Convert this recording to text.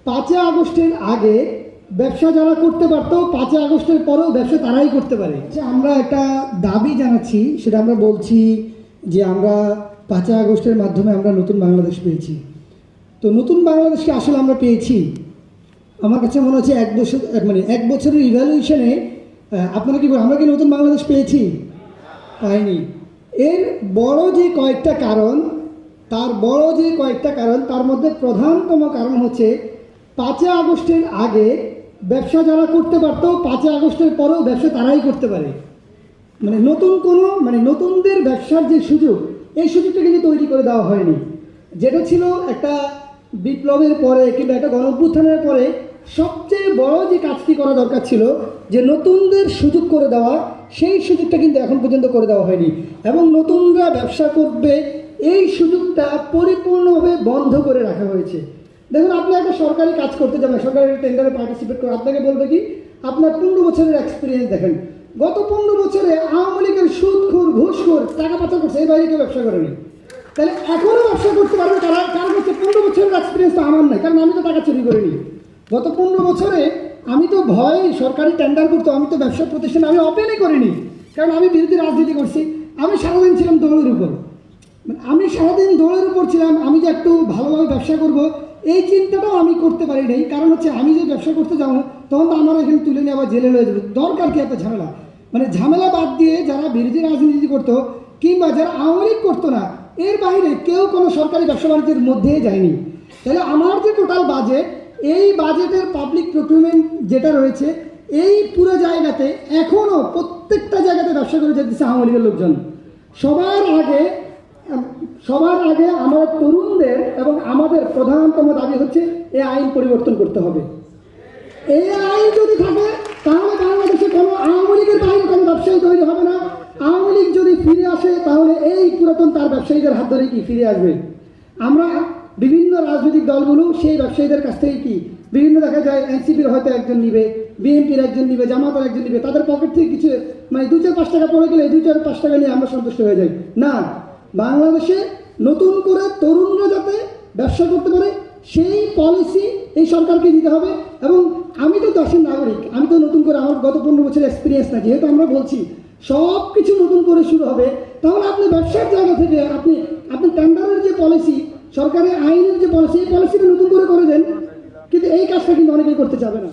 5 আগস্টের আগে ব্যবসা যারা করতে পারতো 5 আগস্টের পরেও ব্যবসা তারাই করতে পারে। আমরা একটা দাবি জানাচ্ছি, সেটা আমরা বলছি যে আমরা 5 আগস্টের মাধ্যমে আমরা নতুন বাংলাদেশ পেয়েছি। তো নতুন বাংলাদেশকে আসলে আমরা পেয়েছি, আমার কাছে মনে হচ্ছে 1 বছরের ইভ্যালুয়েশনে আপনারা কি বলেন, আমরা কি নতুন বাংলাদেশ পেয়েছি? পাইনি। এর বড় যে কয়েকটা কারণ, তার মধ্যে প্রধানতম কারণ হচ্ছে 5 আগস্টের আগে ব্যবসা যারা করতে পারতো 5 আগস্টের পরেও ব্যবসা তারাই করতে পারে। নতুনদের ব্যবসার যে সুযোগ, এই সুযোগটা কিন্তু তৈরি করে দেওয়া হয়নি। যেটা ছিল একটা বিপ্লবের পরে কিংবা একটা গণঅভ্যুত্থানের পরে সবচেয়ে বড় যে কাজটি করা দরকার ছিল, যে নতুনদের সুযোগ করে দেওয়া, সেই সুযোগটা কিন্তু এখন পর্যন্ত করে দেওয়া হয়নি। এবং নতুনরা ব্যবসা করবে এই সুযোগটা পরিপূর্ণভাবে বন্ধ করে রাখা হয়েছে। দেখুন, আপনি একটা সরকারি কাজ করতে যাবেন, সরকারি টেন্ডারে পার্টিসিপেট করে আপনাকে বলবে কি, আপনার 15 বছরের এক্সপিরিয়েন্স দেখেন। গত 15 বছরে আওয়ামী লীগের সুদখোর, ঘুষখোর, টাকা পাচার করছে, এই বাইরে কেউ ব্যবসা করেনি। তাহলে এখনও ব্যবসা করতে পারবে তারা, কারণ হচ্ছে 15 বছরের এক্সপিরিয়েন্স তো আমার নাই, কারণ আমি তো টাকা চুরি করিনি। গত 15 বছরে আমি তো ভয় সরকারি টেন্ডার করতো, আমি তো ব্যবসা প্রতিষ্ঠানে আমি ওপেনই করিনি, কারণ আমি বিরোধী রাজনীতি করছি। আমি সারাদিন ছিলাম দৌড়ের উপর, ছিলাম। আমি যে একটু ভালোভাবে ব্যবসা করব, এই চিন্তাটাও আমি করতে পারি নাই। কারণ হচ্ছে আমি যে ব্যবসা করতে যাবো, তখন তো আমার এখানে তুলে নিয়ে আবার জেলে লয়ে যাবে। দরকার কি এত ঝামেলা? ঝামেলা বাদ দিয়ে যারা বিরোধী রাজনীতি করতো কিংবা যারা আওয়ামী লীগ করতো না, এর বাইরে কেউ কোনো সরকারি ব্যবসা বাণিজ্যের মধ্যে যায়নি। তাহলে আমার যে টোটাল বাজেট, এই বাজেটের পাবলিক প্রকিউরমেন্ট যেটা রয়েছে, এই পুরো জায়গাতে এখনও প্রত্যেকটা জায়গাতে ব্যবসা করে যেতেছে আওয়ামী লীগের লোকজন। সবার আগে আমার তরুণদের এবং আমাদের প্রধানতম দাবি হচ্ছে এই আইন পরিবর্তন করতে হবে। এই আইন যদি থাকে, তাহলে বাংলাদেশে কোনো আওয়ামী লীগের বাইরে কোনো ব্যবসায়ী তৈরি হবে না। আওয়ামী লীগ যদি ফিরে আসে, তাহলে এই পুরাতন তার ব্যবসায়ীদের হাত ধরে কি ফিরে আসবে? আমরা বিভিন্ন রাজনৈতিক দলগুলো সেই ব্যবসায়ীদের কাছ থেকে কি বিভিন্ন দেখা যায়, এনসিপির হয়তো একজন নিবে, বিএনপির একজন নিবে, জামাতের একজন নিবে, তাদের পকেট থেকে কিছু 2-4-5 টাকা পড়ে গেলে 2-4-5 টাকা নিয়ে আমরা সন্তুষ্ট হয়ে যাই না। বাংলাদেশে নতুন করে তরুণরা যাতে ব্যবসা করতে পারে, সেই পলিসি এই সরকারকে দিতে হবে। এবং আমি তো দেশের নাগরিক, আমি তো নতুন করে, আমার গত 15 বছরের এক্সপিরিয়েন্স না, যেহেতু আমরা বলছি সব কিছু নতুন করে শুরু হবে, তাহলে আপনি ব্যবসার জায়গা থেকে আপনি টেন্ডারের যে পলিসি, সরকারের আইনের যে পলিসি, এই পলিসিটা নতুন করে দেন। কিন্তু এই কাজটা কিন্তু অনেকেই করতে চাবে না।